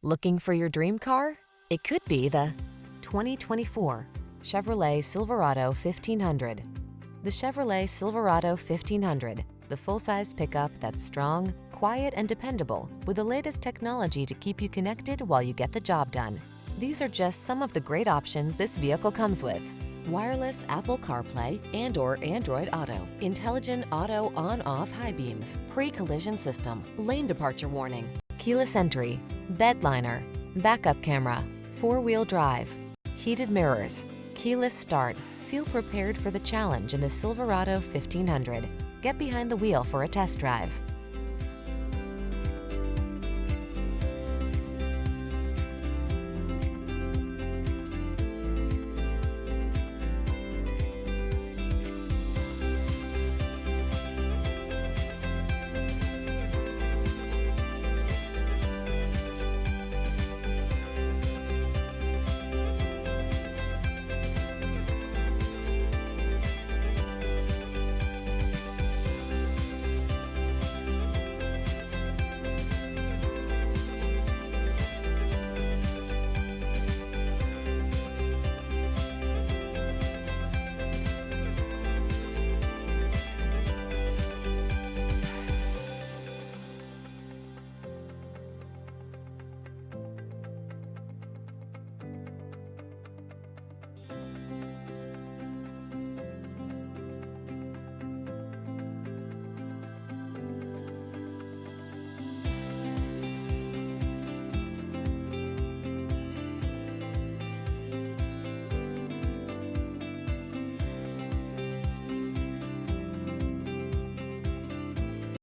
Looking for your dream car? It could be the 2024 Chevrolet Silverado 1500. The Chevrolet Silverado 1500, the full-size pickup that's strong, quiet, and dependable, with the latest technology to keep you connected while you get the job done. These are just some of the great options this vehicle comes with: wireless Apple CarPlay and/or Android Auto, intelligent auto on-off high beams, pre-collision system, lane departure warning, keyless entry, bed liner, backup camera, four-wheel drive, heated mirrors, keyless start. Feel prepared for the challenge in the Silverado 1500. Get behind the wheel for a test drive.